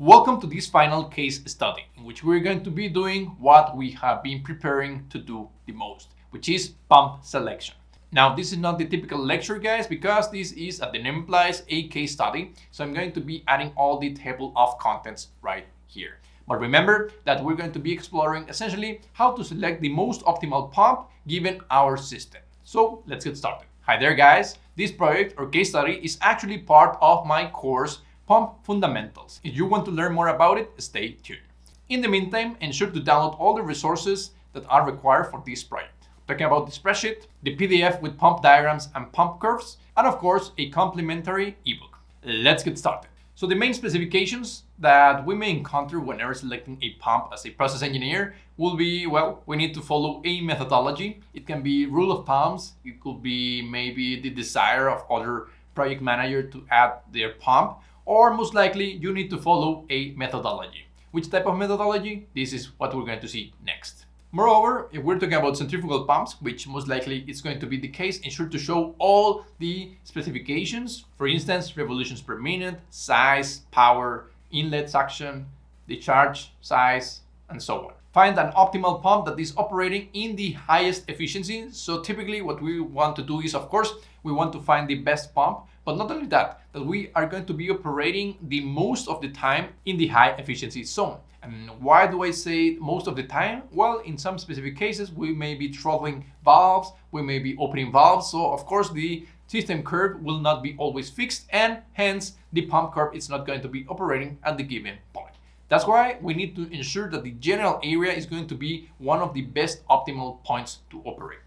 Welcome to this final case study in which we're going to be doing what we have been preparing to do the most, which is pump selection. Now, this is not the typical lecture, guys, because this is, as the name implies, a case study. So I'm going to be adding all the table of contents right here. But remember that we're going to be exploring essentially how to select the most optimal pump given our system. So let's get started. Hi there, guys. This project or case study is actually part of my course Pump Fundamentals. If you want to learn more about it, stay tuned. In the meantime, ensure to download all the resources that are required for this project. Talking about the spreadsheet, the PDF with pump diagrams and pump curves, and of course, a complimentary ebook. Let's get started. So the main specifications that we may encounter whenever selecting a pump as a process engineer will be, well, we need to follow a methodology. It can be rule of thumbs. It could be maybe the desire of other project manager to add their pump, or most likely you need to follow a methodology. Which type of methodology? This is what we're going to see next. Moreover, if we're talking about centrifugal pumps, which most likely is going to be the case, ensure to show all the specifications. For instance, revolutions per minute, size, power, inlet suction, discharge size, and so on. Find an optimal pump that is operating in the highest efficiency. So typically what we want to do is, of course, we want to find the best pump, but not only that we are going to be operating the most of the time in the high efficiency zone. And why do I say most of the time? Well, in some specific cases, we may be throttling valves, we may be opening valves. So of course, the system curve will not be always fixed, and hence the pump curve is not going to be operating at the given point. That's why we need to ensure that the general area is going to be one of the best optimal points to operate.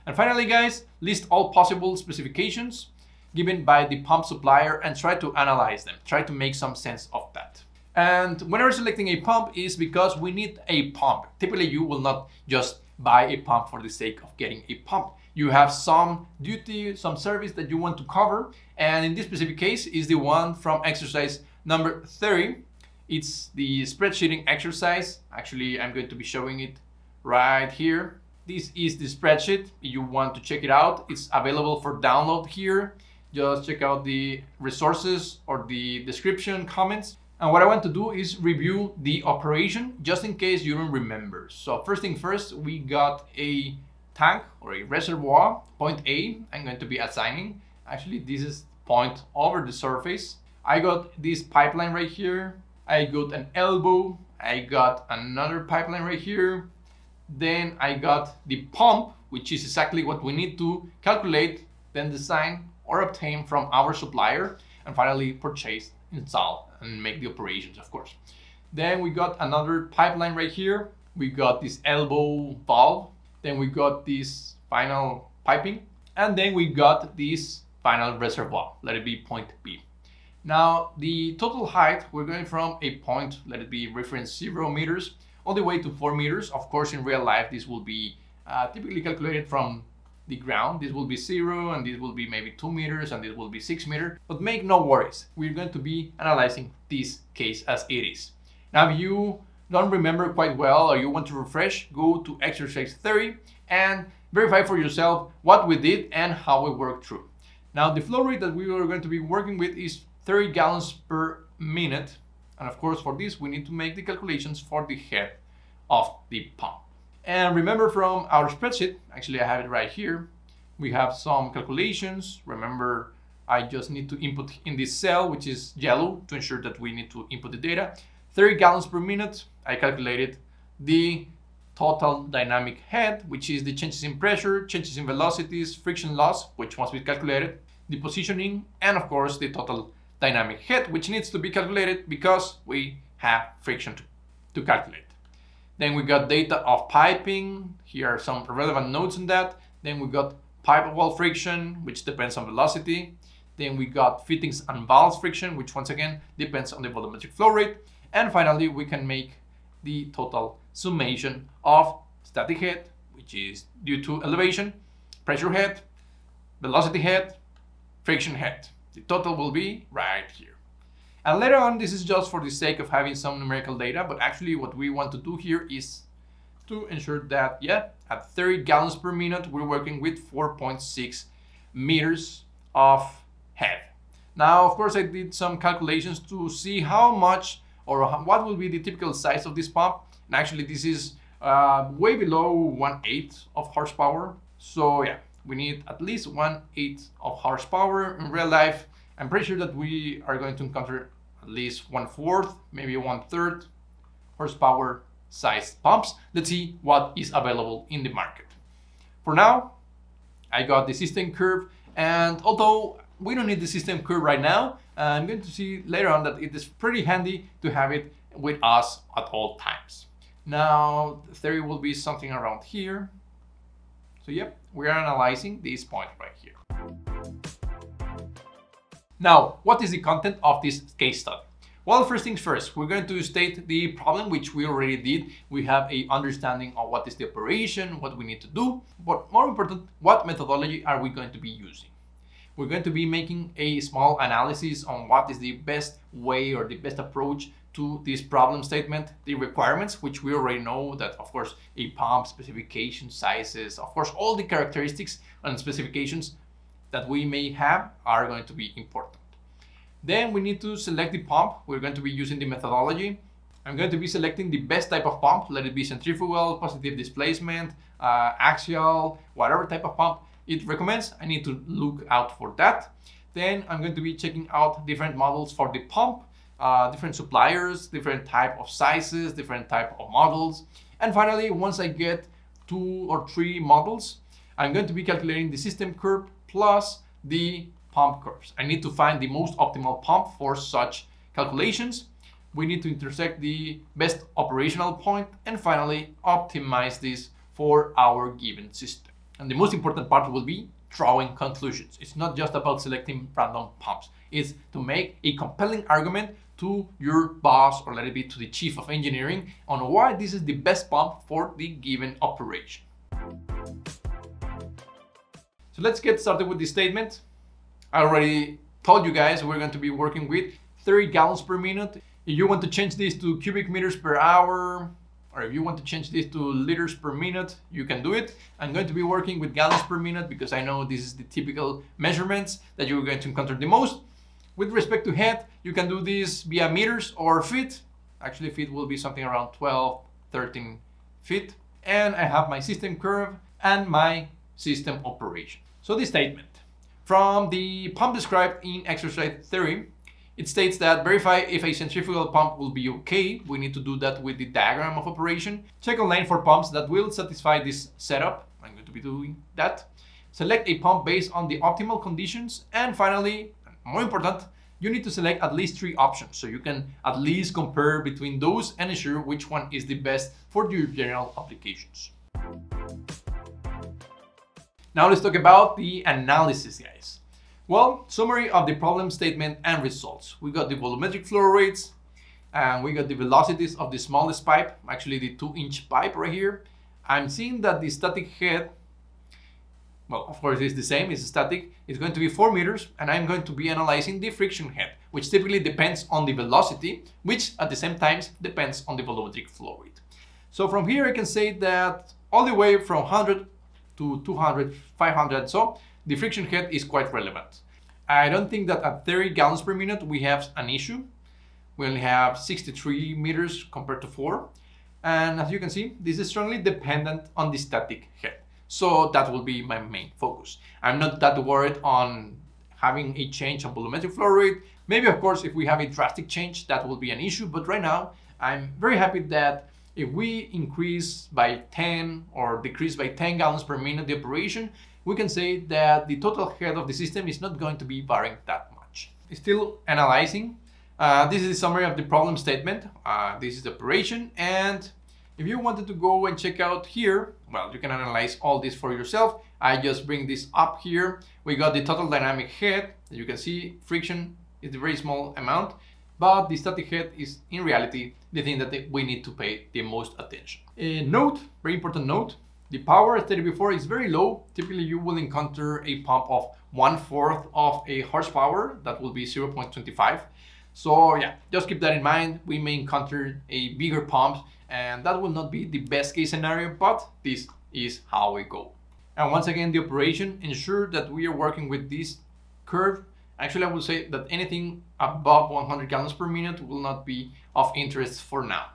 And finally, guys, list all possible specifications given by the pump supplier and try to analyze them. Try to make some sense of that. And whenever selecting a pump is because we need a pump. Typically, you will not just buy a pump for the sake of getting a pump. You have some duty, some service that you want to cover. And in this specific case is the one from exercise number 30. It's the spreadsheeting exercise. Actually, I'm going to be showing it right here. This is the spreadsheet. If you want to check it out, it's available for download here. Just check out the resources or the description comments. And what I want to do is review the operation just in case you don't remember. So first thing first, we got a tank or a reservoir, point A, I'm going to be assigning. Actually, this is point over the surface. I got this pipeline right here. I got an elbow. I got another pipeline right here. Then I got the pump, which is exactly what we need to calculate, then design or obtain from our supplier, and finally purchase, install, and make the operations, of course. Then we got another pipeline right here. We got this elbow valve. Then we got this final piping. And then we got this final reservoir, let it be point B. Now, the total height, we're going from a point, let it be reference 0 meters, all the way to 4 meters. Of course, in real life, this will be typically calculated from the ground. This will be 0, and this will be maybe 2 meters, and this will be 6 meters. But make no worries. We're going to be analyzing this case as it is. Now, if you don't remember quite well or you want to refresh, go to exercise 30 and verify for yourself what we did and how we worked through. Now, the flow rate that we are going to be working with is 30 gallons per minute. And of course, for this, we need to make the calculations for the head of the pump. And remember from our spreadsheet, actually I have it right here, we have some calculations. Remember, I just need to input in this cell, which is yellow, to ensure that we need to input the data. 30 gallons per minute, I calculated the total dynamic head, which is the changes in pressure, changes in velocities, friction loss, which must be calculated, the positioning, and of course the total dynamic head, which needs to be calculated because we have friction to calculate. Then we got data of piping. Here are some relevant notes on that. Then we got pipe wall friction, which depends on velocity. Then we got fittings and valves friction, which once again depends on the volumetric flow rate. And finally, we can make the total summation of static head, which is due to elevation, pressure head, velocity head, friction head. The total will be right here. And later on, this is just for the sake of having some numerical data, but actually what we want to do here is to ensure that, yeah, at 30 gallons per minute, we're working with 4.6 meters of head. Now, of course, I did some calculations to see how much or what will be the typical size of this pump. And actually this is way below 1/8 of horsepower. So yeah, we need at least 1/8 of horsepower. In real life, I'm pretty sure that we are going to encounter at least 1/4, maybe 1/3 horsepower sized pumps. Let's see what is available in the market. For now, I got the system curve, and although we don't need the system curve right now, I'm going to see later on that it is pretty handy to have it with us at all times. Now, the theory will be something around here. So yep, we are analyzing this point right here. Now, what is the content of this case study? Well, first things first, we're going to state the problem, which we already did. We have a understanding of what is the operation, what we need to do, but more important, what methodology are we going to be using? We're going to be making a small analysis on what is the best way or the best approach to this problem statement, the requirements, which we already know that, of course, a pump, specification, sizes, of course, all the characteristics and specifications that we may have are going to be important. Then we need to select the pump. We're going to be using the methodology. I'm going to be selecting the best type of pump. Let it be centrifugal, positive displacement, axial, whatever type of pump it recommends. I need to look out for that. Then I'm going to be checking out different models for the pump, different suppliers, different type of sizes, different type of models. And finally, once I get 2 or 3 models, I'm going to be calculating the system curve plus the pump curves. I need to find the most optimal pump for such calculations. We need to intersect the best operational point and finally optimize this for our given system. And the most important part will be drawing conclusions. It's not just about selecting random pumps. It's to make a compelling argument to your boss, or let it be to the chief of engineering, on why this is the best pump for the given operation. So let's get started with the statement. I already told you guys we're going to be working with 30 gallons per minute. If you want to change this to cubic meters per hour, or if you want to change this to liters per minute, you can do it. I'm going to be working with gallons per minute because I know this is the typical measurements that you're going to encounter the most. With respect to head, you can do this via meters or feet. Actually, feet will be something around 12, 13 feet. And I have my system curve and my system operation. So the statement. From the pump described in exercise theory, it states that verify if a centrifugal pump will be okay. We need to do that with the diagram of operation. Check online for pumps that will satisfy this setup. I'm going to be doing that. Select a pump based on the optimal conditions. And finally, more important, you need to select at least 3 options so you can at least compare between those and ensure which one is the best for your general applications. Now let's talk about the analysis, guys. Well, summary of the problem statement and results. We got the volumetric flow rates, and we got the velocities of the smallest pipe, actually the 2-inch pipe right here. I'm seeing that the static head, well, of course it's the same, it's static, it's going to be 4 meters, and I'm going to be analyzing the friction head, which typically depends on the velocity, which at the same time depends on the volumetric flow rate. So from here I can say that all the way from 100 to 200, 500, so the friction head is quite relevant. I don't think that at 30 gallons per minute we have an issue. We only have 63 meters compared to 4. And as you can see, this is strongly dependent on the static head. So that will be my main focus. I'm not that worried on having a change on volumetric flow rate. Maybe, of course, if we have a drastic change, that will be an issue. But right now, I'm very happy that if we increase by 10 or decrease by 10 gallons per minute the operation, we can say that the total head of the system is not going to be varying that much. Still analyzing. This is the summary of the problem statement. This is the operation. And if you wanted to go and check out here, well, you can analyze all this for yourself. I just bring this up here. We got the total dynamic head. As you can see, friction is a very small amount, but the static head is in reality the thing that we need to pay the most attention. Note, very important note, the power, as stated before, is very low. Typically you will encounter a pump of 1/4 of a horsepower. That will be 0.25. So yeah, just keep that in mind. We may encounter a bigger pump, and that will not be the best case scenario, but this is how we go. And once again, the operation, ensure that we are working with this curve Actually, I would say that anything above 100 gallons per minute will not be of interest for now.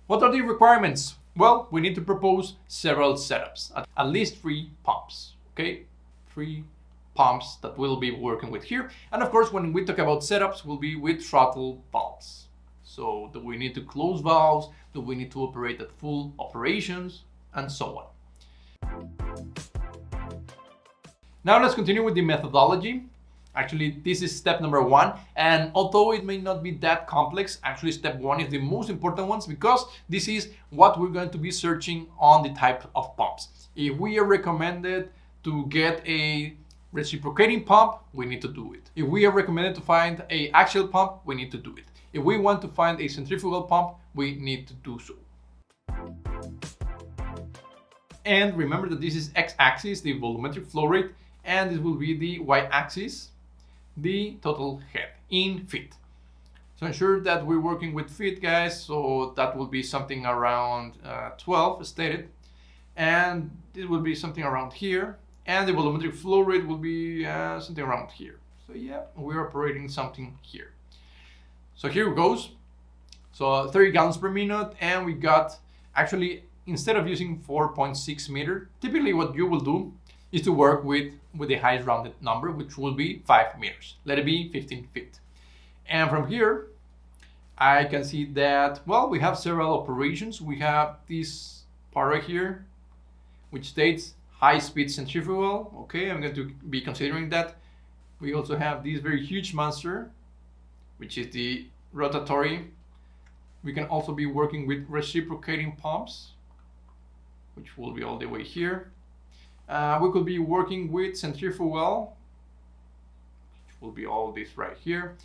What are the requirements? Well, we need to propose several setups, at least 3 pumps, okay? 3 pumps that we'll be working with here. And of course, when we talk about setups, we'll be with throttle valves. So do we need to close valves? Do we need to operate at full operations? And so on. Now let's continue with the methodology. Actually, this is step number 1. And although it may not be that complex, actually step 1 is the most important one because this is what we're going to be searching on the type of pumps. If we are recommended to get a reciprocating pump, we need to do it. If we are recommended to find an axial pump, we need to do it. If we want to find a centrifugal pump, we need to do so. And remember that this is x-axis, the volumetric flow rate, and this will be the y-axis, the total head in feet. So ensure that we're working with feet, guys. So that will be something around 12 stated, and it will be something around here, and the volumetric flow rate will be something around here. So yeah, we're operating something here. So here it goes. So 30 gallons per minute, and we got, actually, instead of using 4.6 meter, typically what you will do is to work with the highest rounded number, which will be 5 meters. Let it be 15 feet. And from here, I can see that, well, we have several operations. We have this part right here, which states high-speed centrifugal. Okay, I'm going to be considering that. We also have this very huge monster, which is the rotatory. We can also be working with reciprocating pumps, which will be all the way here. We could be working with centrifugal, which will be all this right here.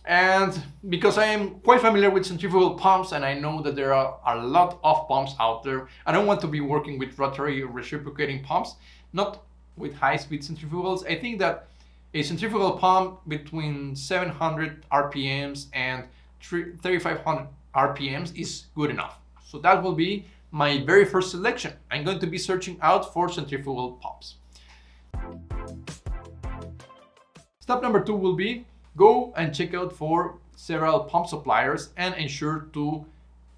And because I am quite familiar with centrifugal pumps and I know that there are a lot of pumps out there, I don't want to be working with rotary or reciprocating pumps, not with high-speed centrifugals. I think that a centrifugal pump between 700 RPMs and 3500 RPMs is good enough. So that will be my very first selection. I'm going to be searching out for centrifugal pumps. Step number 2 will be go and check out for several pump suppliers and ensure to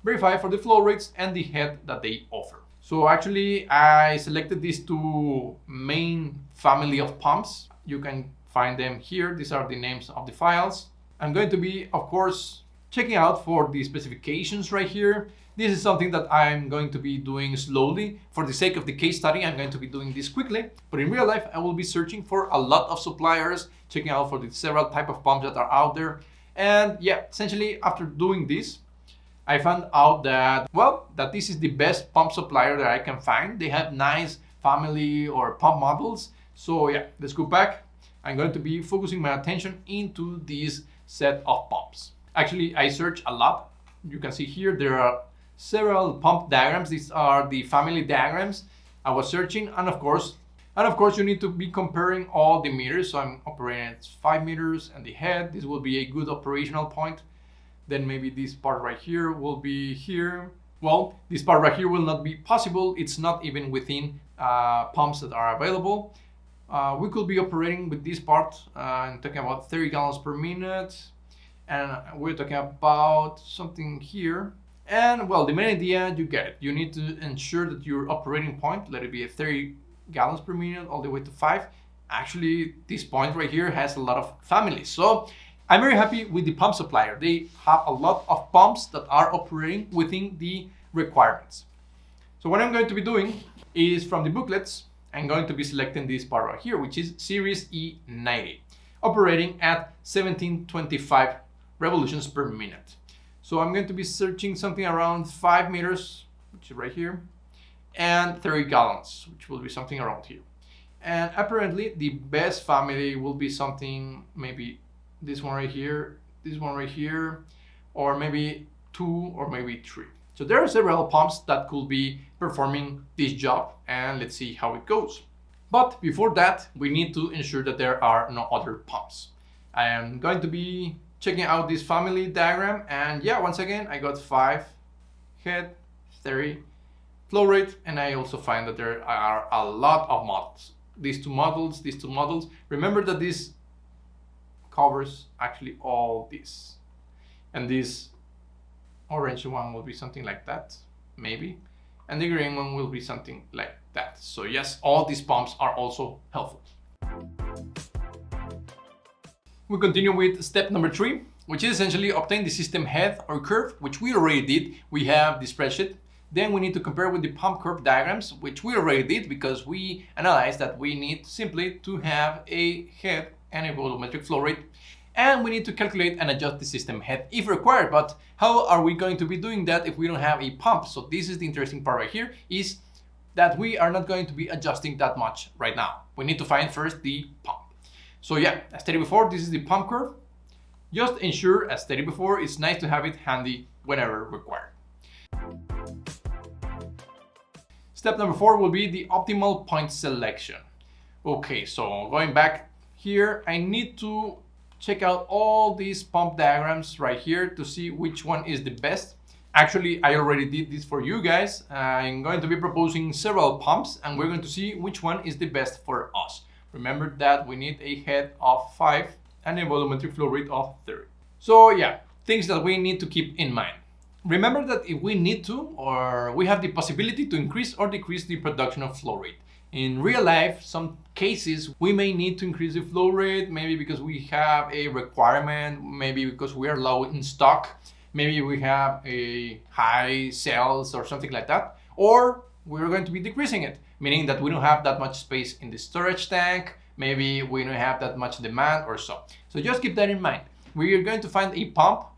verify for the flow rates and the head that they offer. So actually I selected these 2 main family of pumps. You can find them here. These are the names of the files. I'm going to be, of course, checking out for the specifications right here. This is something that I'm going to be doing slowly. For the sake of the case study, I'm going to be doing this quickly. But in real life, I will be searching for a lot of suppliers, checking out for the several type of pumps that are out there. And yeah, essentially after doing this, I found out that, well, that this is the best pump supplier that I can find. They have nice family or pump models. So yeah, let's go back. I'm going to be focusing my attention into this set of pumps. Actually, I searched a lot. You can see here, there are several pump diagrams. These are the family diagrams I was searching, and of course you need to be comparing all the meters. So I'm operating at 5 meters and the head. This will be a good operational point. Then maybe this part right here will be here. Well, this part right here will not be possible. It's not even within pumps that are available. We could be operating with this part and talking about 30 gallons per minute. And we're talking about something here. And well, the main idea, you get it. You need to ensure that your operating point, let it be at 30 gallons per minute all the way to 5. Actually, this point right here has a lot of families. So I'm very happy with the pump supplier. They have a lot of pumps that are operating within the requirements. So what I'm going to be doing is from the booklets, I'm going to be selecting this part right here, which is Series E90, operating at 1725 revolutions per minute. So I'm going to be searching something around 5 meters, which is right here, and 30 gallons, which will be something around here. And apparently the best family will be something, maybe this one right here, this one right here, or maybe 2 or maybe 3. So there are several pumps that could be performing this job, and let's see how it goes. But before that, we need to ensure that there are no other pumps. I am going to be checking out this family diagram, and yeah, once again, I got 5 head, 30 flow rate, and I also find that there are a lot of models. these two models, remember that this covers actually all this. And this orange one will be something like that, maybe. And the green one will be something like that. So yes, all these pumps are also helpful. We continue with step number 3, which is essentially obtain the system head or curve, which we already did. We have the spreadsheet. Then we need to compare with the pump curve diagrams, which we already did because we analyzed that we need simply to have a head and a volumetric flow rate. And we need to calculate and adjust the system head if required. But how are we going to be doing that if we don't have a pump? So this is the interesting part right here, is that we are not going to be adjusting that much right now. We need to find first the pump. So yeah, as stated before, this is the pump curve. Just ensure, as stated before, it's nice to have it handy whenever required. Step number 4 will be the optimal point selection. Okay, so going back here, I need to check out all these pump diagrams right here to see which one is the best. Actually, I already did this for you guys. I'm going to be proposing several pumps and we're going to see which one is the best for us. Remember that we need a head of 5 and a volumetric flow rate of 30. So yeah, things that we need to keep in mind. Remember that if we need to, or we have the possibility to increase or decrease the production of flow rate. In real life, some cases we may need to increase the flow rate, maybe because we have a requirement, maybe because we are low in stock, maybe we have a high sales or something like that, or we're going to be decreasing it, meaning that we don't have that much space in the storage tank, maybe we don't have that much demand or so. So just keep that in mind. We are going to find a pump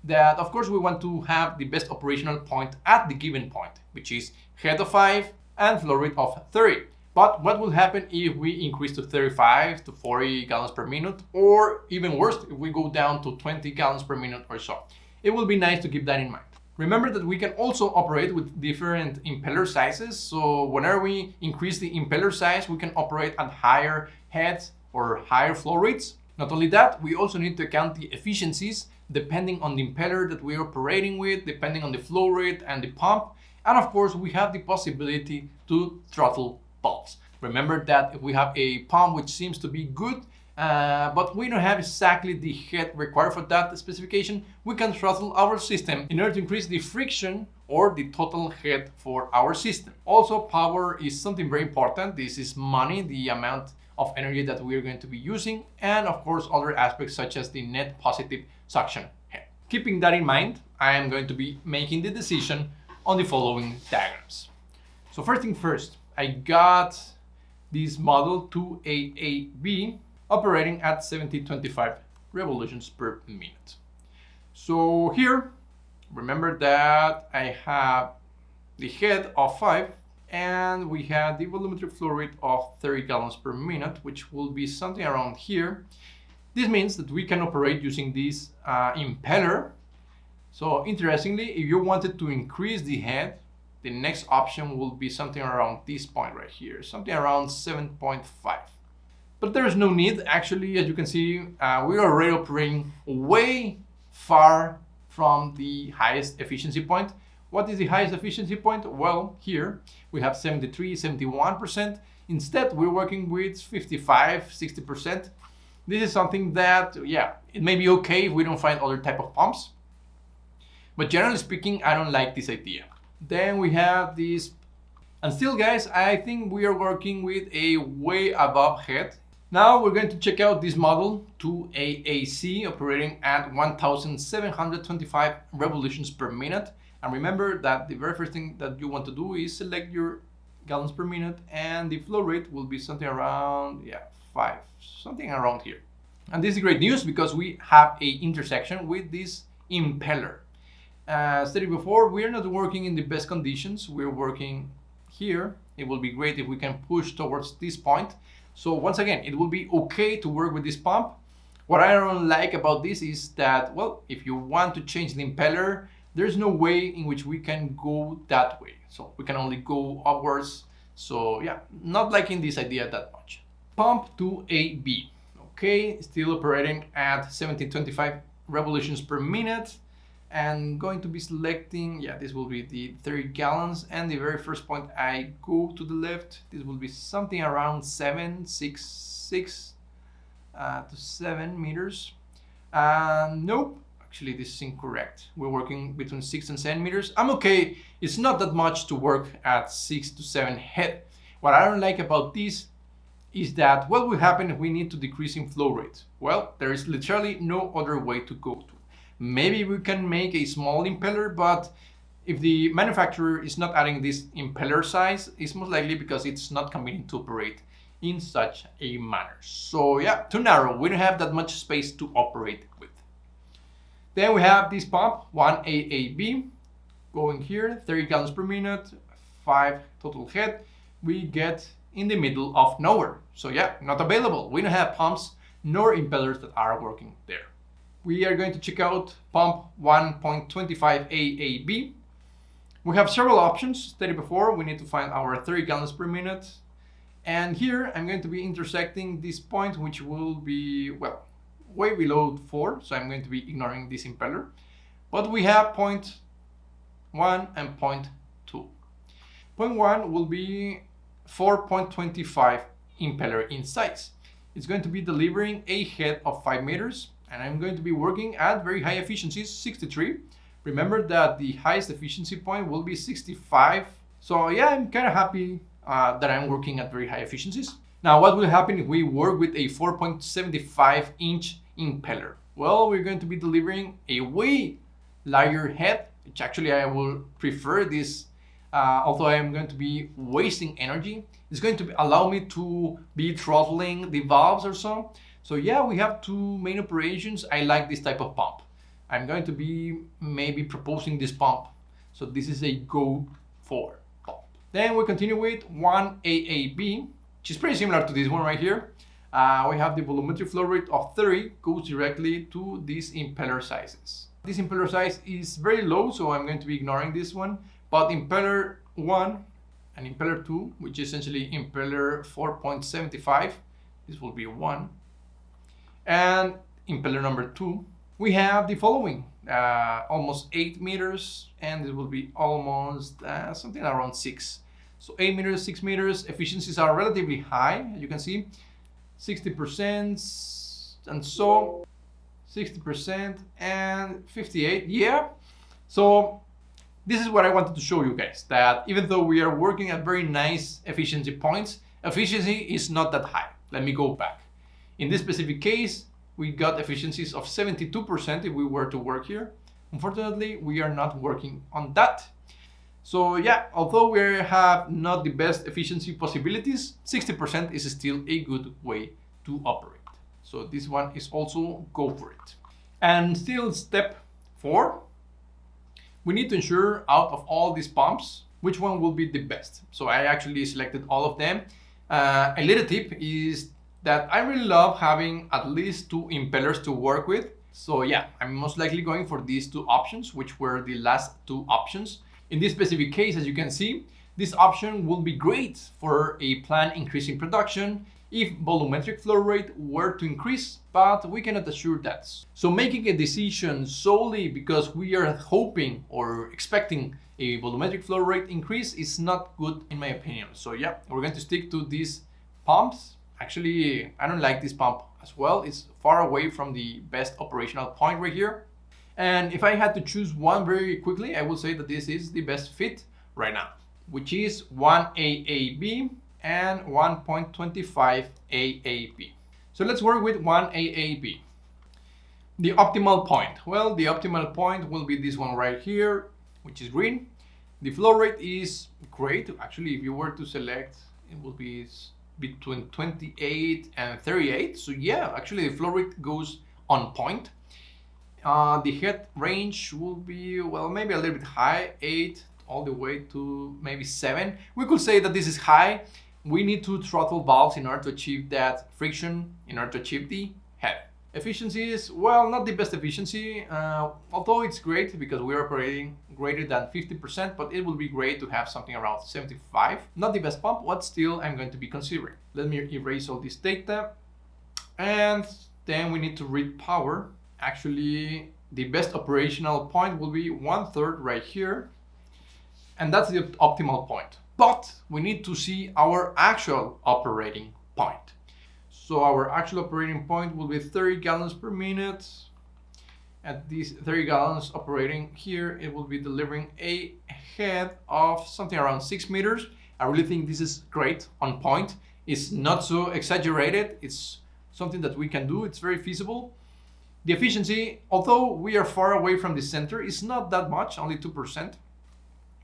that, of course, we want to have the best operational point at the given point, which is head of 5 and flow rate of 30. But what will happen if we increase to 35 to 40 gallons per minute, or even worse, if we go down to 20 gallons per minute or so? It will be nice to keep that in mind. Remember that we can also operate with different impeller sizes. So whenever we increase the impeller size, we can operate at higher heads or higher flow rates. Not only that, we also need to account the efficiencies depending on the impeller that we're operating with, depending on the flow rate and the pump. And of course, we have the possibility to throttle valves. Remember that if we have a pump which seems to be good, but we don't have exactly the head required for that specification, we can throttle our system in order to increase the friction or the total head for our system. Also, power is something very important. This is money, the amount of energy that we are going to be using, and of course other aspects such as the net positive suction head. Keeping that in mind, I am going to be making the decision on the following diagrams. So first thing first, I got this model 2AAB operating at 7025 revolutions per minute. So here, remember that I have the head of 5 and we have the volumetric flow rate of 30 gallons per minute, which will be something around here. This means that we can operate using this impeller. So interestingly, if you wanted to increase the head, the next option will be something around this point right here, something around 7.5. But there is no need. Actually, as you can see, we are already operating way far from the highest efficiency point. What is the highest efficiency point? Well, here we have 73, 71%. Instead, we're working with 55, 60%. This is something that, yeah, it may be okay if we don't find other type of pumps. But generally speaking, I don't like this idea. Then we have this, and still guys, I think we are working with a way above head. Now we're going to check out this model 2AAC operating at 1725 revolutions per minute. And remember that the very first thing that you want to do is select your gallons per minute, and the flow rate will be something around 5, something around here. And this is great news because we have a intersection with this impeller. Stated before, we are not working in the best conditions. We're working here. It will be great if we can push towards this point. So once again, it will be okay to work with this pump. What I don't like about this is that, well, if you want to change the impeller, there's no way in which we can go that way. So we can only go upwards. So yeah, not liking this idea that much. Pump 2AB, okay, still operating at 1725 revolutions per minute. and going to be selecting, yeah, this will be the 30 gallons, and the very first point I go to the left, this will be something around 6 to 7 meters. Nope, actually this is incorrect. We're working between 6 and 7 meters. I'm okay, it's not that much to work at 6 to 7 head. What I don't like about this is that what will happen if we need to decrease in flow rate? Well, there is literally no other way to go to. Maybe we can make a small impeller, but if the manufacturer is not adding this impeller size, it's most likely because it's not convenient to operate in such a manner. So yeah, too narrow. We don't have that much space to operate with. Then we have this pump, 1AAB, going here, 30 gallons per minute, 5 total head. We get in the middle of nowhere. So yeah, not available. We don't have pumps nor impellers that are working there. We are going to check out pump 1.25 AAB. We have several options. Stated before, we need to find our 30 gallons per minute. And here I'm going to be intersecting this point, which will be, well, way below 4. So I'm going to be ignoring this impeller. But we have point 1 and point 2. Point 1 will be 4.25 impeller in size. It's going to be delivering a head of 5 meters. And I'm going to be working at very high efficiencies, 63. Remember that the highest efficiency point will be 65. So yeah, I'm kind of happy that I'm working at very high efficiencies. Now, what will happen if we work with a 4.75 inch impeller? Well, we're going to be delivering a way larger head, which actually I will prefer this, although I am going to be wasting energy. It's going to allow me to be throttling the valves or so. So yeah, we have two main operations. I like this type of pump. I'm going to be maybe proposing this pump. So this is a go for pump. Then we continue with 1AAB, which is pretty similar to this one right here. We have the volumetric flow rate of 30 goes directly to these impeller sizes. This impeller size is very low, so I'm going to be ignoring this one. But impeller 1 and impeller 2, which is essentially impeller 4.75, this will be 1. And impeller number 2, we have the following, almost 8 meters, and it will be almost something around 6. So 8 meters, 6 meters, efficiencies are relatively high, as you can see, 60%, and so 60% and 58, yeah. So this is what I wanted to show you guys, that even though we are working at very nice efficiency points, efficiency is not that high. Let me go back. In this specific case, we got efficiencies of 72% if we were to work here. Unfortunately, we are not working on that. So yeah, although we have not the best efficiency possibilities, 60% is still a good way to operate. So this one is also go for it. And still step 4, we need to ensure out of all these pumps, which one will be the best. So I actually selected all of them. A little tip is that I really love having at least 2 impellers to work with. So yeah, I'm most likely going for these 2 options, which were the last 2 options. In this specific case, as you can see, this option will be great for a planned increase in production if volumetric flow rate were to increase, but we cannot assure that. So making a decision solely because we are hoping or expecting a volumetric flow rate increase is not good in my opinion. So yeah, we're going to stick to these pumps. Actually, I don't like this pump as well. It's far away from the best operational point right here. And if I had to choose one very quickly, I would say that this is the best fit right now, which is 1AAB and 1.25 AAB. So let's work with 1AAB. The optimal point. Well, the optimal point will be this one right here, which is green. The flow rate is great. Actually, if you were to select, it will be between 28 and 38. So yeah, actually the flow rate goes on point. The head range will be, well, maybe a little bit high, 8 all the way to maybe 7. We could say that this is high. We need to throttle valves in order to achieve that friction, in order to achieve the head. Efficiency is, well, not the best efficiency, although it's great because we're operating greater than 50%, but it will be great to have something around 75. Not the best pump, but still I'm going to be considering. Let me erase all this data. And then we need to read power. Actually, the best operational point will be 1/3 right here, and that's the optimal point. But we need to see our actual operating point. So our actual operating point will be 30 gallons per minute. At these 30 gallons operating here, it will be delivering a head of something around 6 meters. I really think this is great, on point. It's not so exaggerated. It's something that we can do. It's very feasible. The efficiency, although we are far away from the center, is not that much, only 2%.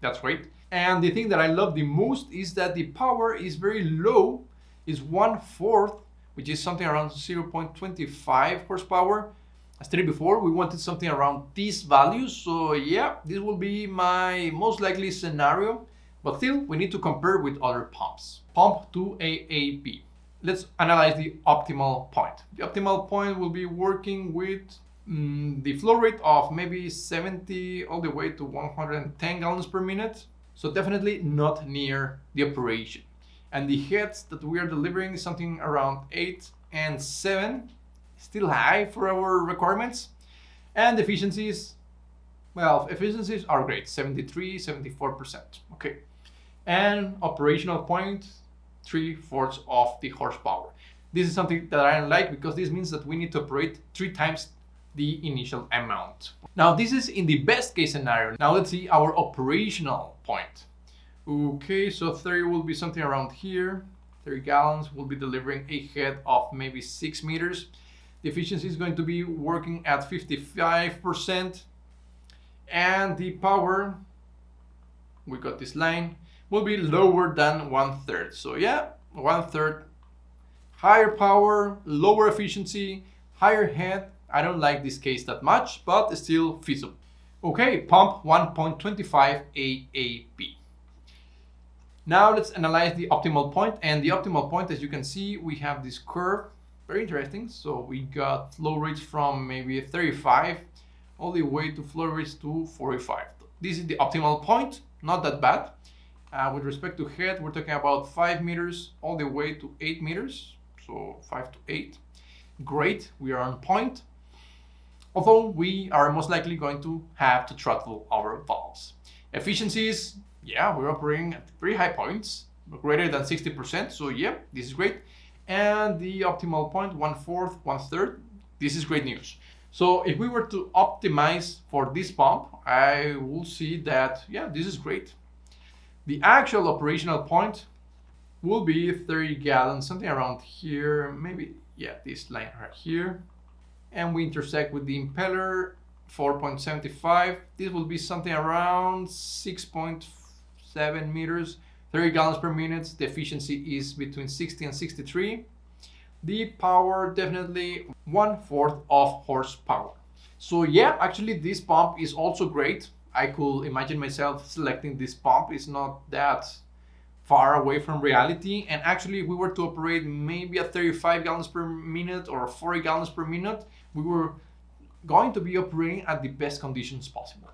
That's great. And the thing that I love the most is that the power is very low. It's 1/4, which is something around 0.25 horsepower. As stated before, we wanted something around these values. So yeah, this will be my most likely scenario. But still, we need to compare with other pumps. Pump 2AAB. Let's analyze the optimal point. The optimal point will be working with the flow rate of maybe 70 all the way to 110 gallons per minute. So definitely not near the operation. And the heads that we are delivering is something around 8 and 7. Still high for our requirements. And efficiencies, well, efficiencies are great, 73, 74%. Okay. And operational point, 3/4 of the horsepower. This is something that I don't like, because this means that we need to operate 3 times the initial amount. Now, this is in the best case scenario. Now let's see our operational point. Okay, so 30 will be something around here. 30 gallons will be delivering a head of maybe 6 meters. The efficiency is going to be working at 55%. And the power, we got this line, will be lower than 1/3. So yeah, 1/3. Higher power, lower efficiency, higher head. I don't like this case that much, but it's still feasible. Okay, pump 1.25 AAB. Now let's analyze the optimal point. And the optimal point, as you can see, we have this curve. Very interesting. So we got flow rates from maybe 35 all the way to flow rates to 45. This is the optimal point, not that bad. With respect to head, we're talking about 5 meters all the way to 8 meters. So 5 to 8. Great, we are on point. Although we are most likely going to have to throttle our valves. Efficiencies, yeah, we're operating at very high points, greater than 60%. So yeah, this is great. And the optimal point, 1/4, 1/3. This is great news. So if we were to optimize for this pump, I will see that, yeah, this is great. The actual operational point will be 30 gallons, something around here, maybe, yeah, this line right here. And we intersect with the impeller, 4.75. This will be something around 6.7 meters, 30 gallons per minute. The efficiency is between 60 and 63. The power, definitely 1/4 of horsepower. So yeah, actually this pump is also great. I could imagine myself selecting this pump. It's not that far away from reality. And actually, if we were to operate maybe at 35 gallons per minute or 40 gallons per minute, we were going to be operating at the best conditions possible.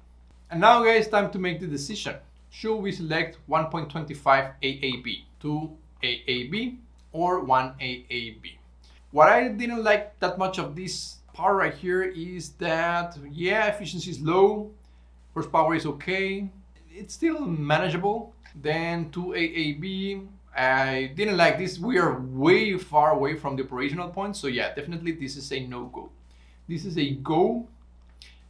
And now, guys, time to make the decision. Should we select 1.25 AAB, 2 AAB, or 1 AAB? What I didn't like that much of this part right here is that, yeah, efficiency is low, horsepower is okay, it's still manageable. Then 2 AAB, I didn't like this. We are way far away from the operational point. So yeah, definitely this is a no-go. This is a go,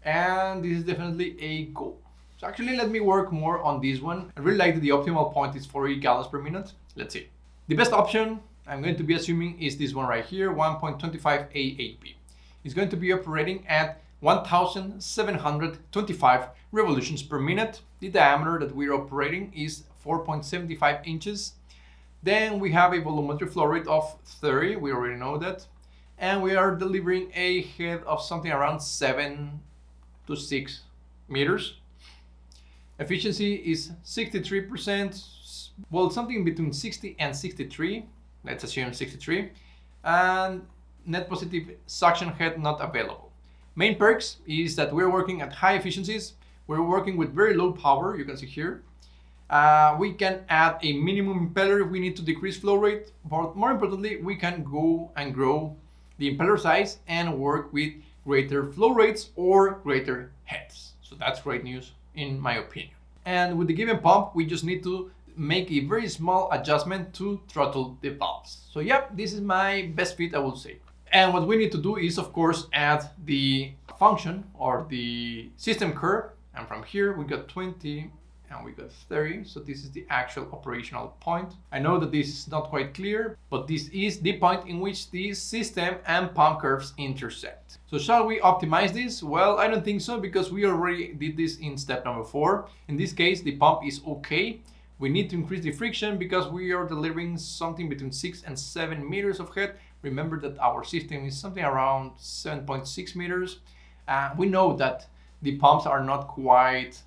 and this is definitely a go. So actually, let me work more on this one. I really like that the optimal point is 40 gallons per minute. Let's see. The best option, I'm going to be assuming, is this one right here, 1.25 AAB. It's going to be operating at 1,725 revolutions per minute. The diameter that we're operating is 4.75 inches. Then we have a volumetric flow rate of 30, we already know that. And we are delivering a head of something around 7 to 6 meters. Efficiency is 63%, well, something between 60 and 63, let's assume 63. And net positive suction head not available. Main perks is that we're working at high efficiencies. We're working with very low power, you can see here. We can add a minimum impeller if we need to decrease flow rate, but more importantly, we can go and grow the impeller size and work with greater flow rates or greater heads. So that's great news in my opinion. And with the given pump, we just need to make a very small adjustment to throttle the valves. So yeah, this is my best fit, I will say. And what we need to do is, of course, add the function or the system curve. And from here, we got 20 and we got 30. So this is the actual operational point. I know that this is not quite clear, but this is the point in which the system and pump curves intersect. So shall we optimize this? Well, I don't think so, because we already did this in step number 4. In this case, the pump is okay. We need to increase the friction because we are delivering something between 6 and 7 meters of head. Remember that our system is something around 7.6 meters. We know that the pumps are not quite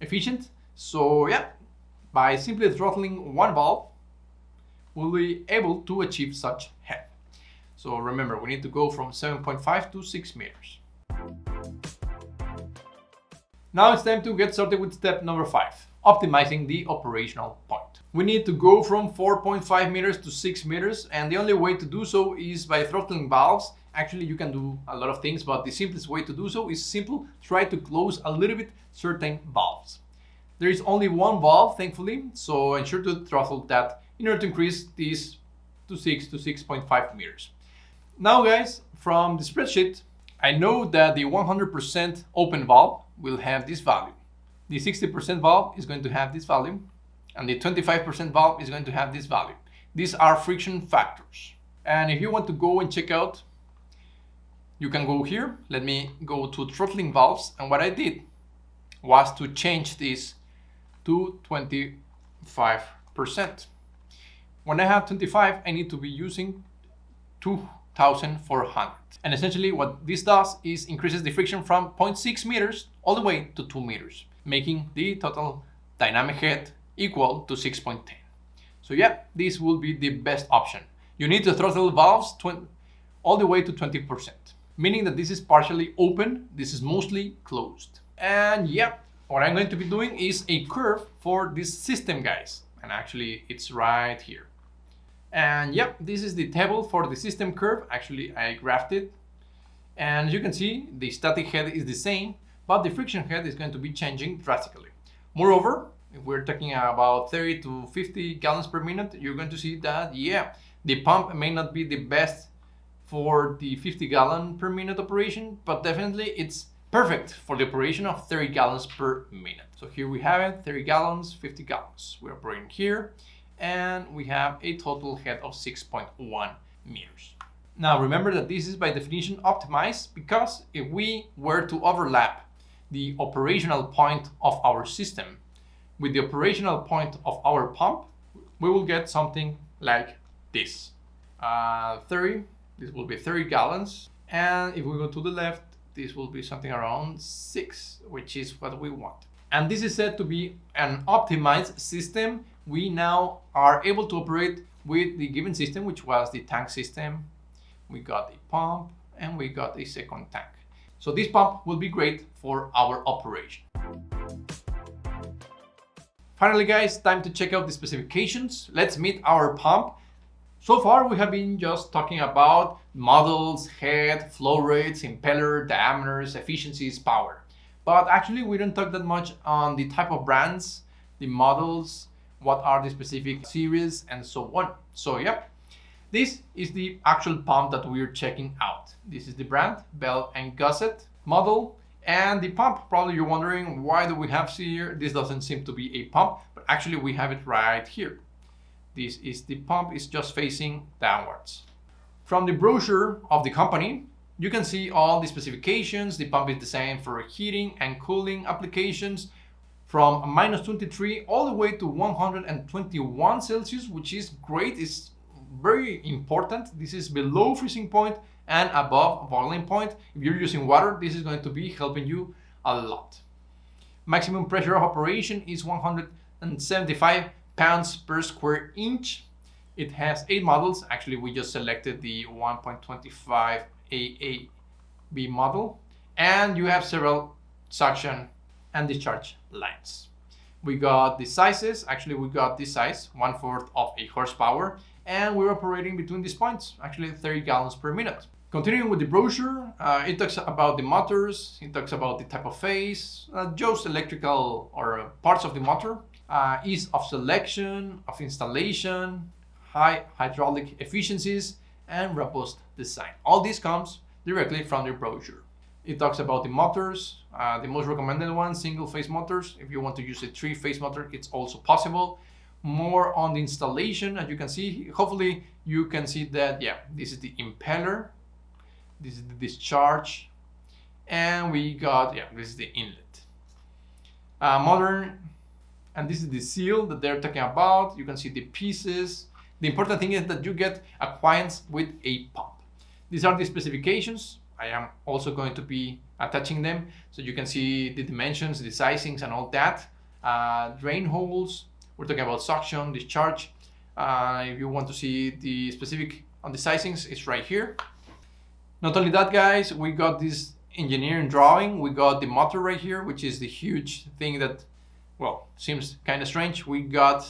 efficient. So yeah, by simply throttling one valve, we'll be able to achieve such head. So remember, we need to go from 7.5 to 6 meters. Now it's time to get started with step number 5, optimizing the operational point. We need to go from 4.5 meters to 6 meters, and the only way to do so is by throttling valves. Actually, you can do a lot of things, but the simplest way to do so is simple. Try to close a little bit certain valves. There is only one valve, thankfully, so ensure to throttle that in order to increase this to 6 to 6.5 meters. Now guys, from the spreadsheet, I know that the 100% open valve will have this value. The 60% valve is going to have this value, and the 25% valve is going to have this value. These are friction factors. And if you want to go and check out, you can go here. Let me go to throttling valves, and what I did was to change this to 25%. When I have 25, I need to be using 2,400. And essentially what this does is increases the friction from 0.6 meters all the way to 2 meters, making the total dynamic head equal to 6.10. So yeah, this will be the best option. You need to throttle valves all the way to 20%, meaning that this is partially open, this is mostly closed. And yeah, what I'm going to be doing is a curve for this system, guys. And actually it's right here. And yep, this is the table for the system curve. Actually, I graphed it. And as you can see, the static head is the same, but the friction head is going to be changing drastically. Moreover, if we're talking about 30 to 50 gallons per minute, you're going to see that, yeah, the pump may not be the best for the 50 gallon per minute operation, but definitely it's perfect for the operation of 30 gallons per minute. So here we have it, 30 gallons, 50 gallons. We're operating here, and we have a total head of 6.1 meters. Now remember that this is by definition optimized, because if we were to overlap the operational point of our system with the operational point of our pump, we will get something like this. 30, this will be 30 gallons. And if we go to the left, this will be something around 6, which is what we want. And this is said to be an optimized system. We now are able to operate with the given system, which was the tank system. We got a pump and we got a second tank. So this pump will be great for our operation. Finally, guys, time to check out the specifications. Let's meet our pump. So far, we have been just talking about models, head, flow rates, impeller, diameters, efficiencies, power. But actually, we don't talk that much on the type of brands, the models, what are the specific series, and so on. So yep, this is the actual pump that we're checking out. This is the brand, Bell & Gusset model. And the pump, probably you're wondering, why do we have here? This doesn't seem to be a pump, but actually we have it right here. This is the pump, is just facing downwards. From the brochure of the company, you can see all the specifications. The pump is designed for heating and cooling applications from -23 all the way to 121 Celsius, which is great. It's very important. This is below freezing point and above boiling point. If you're using water, this is going to be helping you a lot. Maximum pressure of operation is 175 pounds per square inch. It has 8 models. Actually, we just selected the 1.25 AAB model, and you have several suction and discharge lines. We got the sizes. Actually, we got this size, 1/4 of a horsepower, and we're operating between these points, actually 30 gallons per minute. Continuing with the brochure, it talks about the motors, it talks about the type of phase, just electrical or parts of the motor, ease of selection, of installation, high hydraulic efficiencies, and robust design. All this comes directly from the brochure. It talks about the motors, the most recommended one, single phase motors. If you want to use a 3-phase motor, it's also possible. More on the installation, as you can see, hopefully you can see that, yeah, this is the impeller. This is the discharge, and we got, yeah, this is the inlet. Modern, and this is the seal that they're talking about. You can see the pieces. The important thing is that you get acquaintance with a pump. These are the specifications. I am also going to be attaching them so you can see the dimensions, the sizings, and all that. Drain holes. We're talking about suction, discharge. If you want to see the specific on the sizings, it's right here. Not only that, guys, we got this engineering drawing. We got the motor right here, which is the huge thing that, well, seems kind of strange. We got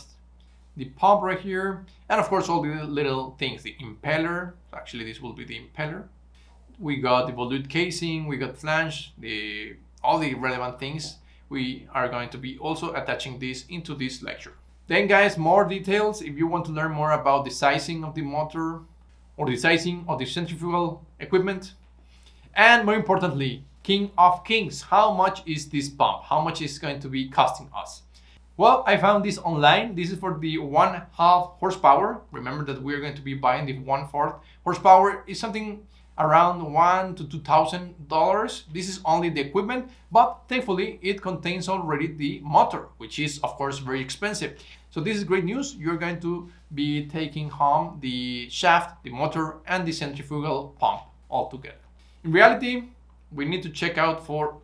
the pump right here, and of course all the little things, the impeller. Actually, this will be the impeller. We got the volute casing, we got flange, all the relevant things. We are going to be also attaching this into this lecture. Then, guys, more details. If you want to learn more about the sizing of the motor, or the sizing of the centrifugal equipment, and more importantly, king of kings, how much is this pump? How much is going to be costing us? Well, I found this online. This is for the 1/2 horsepower. Remember that we're going to be buying the 1/4 horsepower. Is something around $1,000 to $2,000. This is only the equipment, but thankfully it contains already the motor, which is of course very expensive. So this is great news. You're going to be taking home the shaft, the motor, and the centrifugal pump all together. In reality, we need to check out for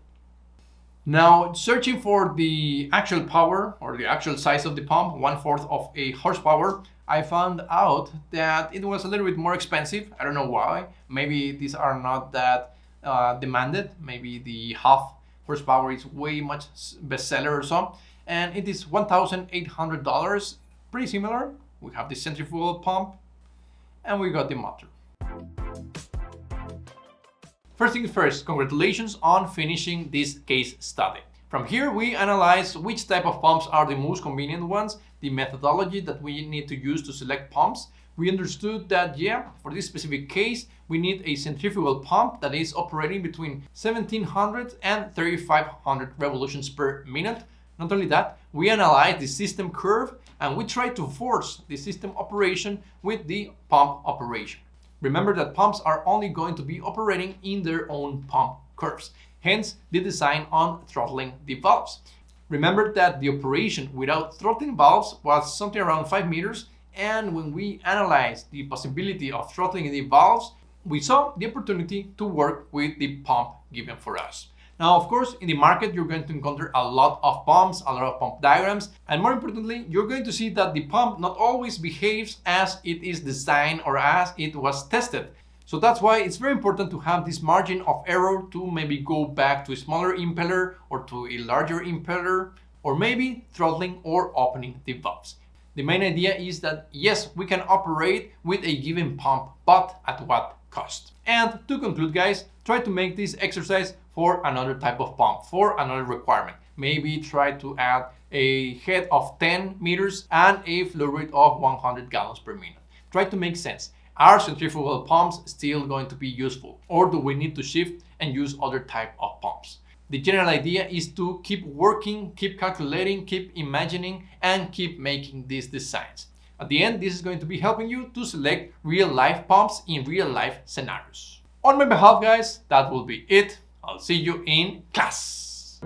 now, searching for the actual power or the actual size of the pump, 1/4 of a horsepower. I found out that it was a little bit more expensive. I don't know why. Maybe these are not that demanded. Maybe the 1/2 horsepower is way much bestseller or so. And it is $1,800. Pretty similar. We have the centrifugal pump and we got the motor. First things first, congratulations on finishing this case study. From here, we analyze which type of pumps are the most convenient ones, the methodology that we need to use to select pumps. We understood that, yeah, for this specific case, we need a centrifugal pump that is operating between 1700 and 3500 revolutions per minute. Not only that, we analyze the system curve and we try to force the system operation with the pump operation. Remember that pumps are only going to be operating in their own pump curves. Hence, the design on throttling the valves. Remember that the operation without throttling valves was something around 5 meters, and when we analyzed the possibility of throttling the valves, we saw the opportunity to work with the pump given for us. Now, of course, in the market, you're going to encounter a lot of pumps, a lot of pump diagrams, and more importantly, you're going to see that the pump not always behaves as it is designed or as it was tested. So that's why it's very important to have this margin of error to maybe go back to a smaller impeller or to a larger impeller, or maybe throttling or opening the valves. The main idea is that yes, we can operate with a given pump, but at what cost? And to conclude, guys, try to make this exercise for another type of pump, for another requirement. Maybe try to add a head of 10 meters and a flow rate of 100 gallons per minute. Try to make sense. Are centrifugal pumps still going to be useful, or do we need to shift and use other type of pumps? The general idea is to keep working, keep calculating, keep imagining, and keep making these designs. At the end, this is going to be helping you to select real-life pumps in real-life scenarios. On my behalf, guys, that will be it. I'll see you in class.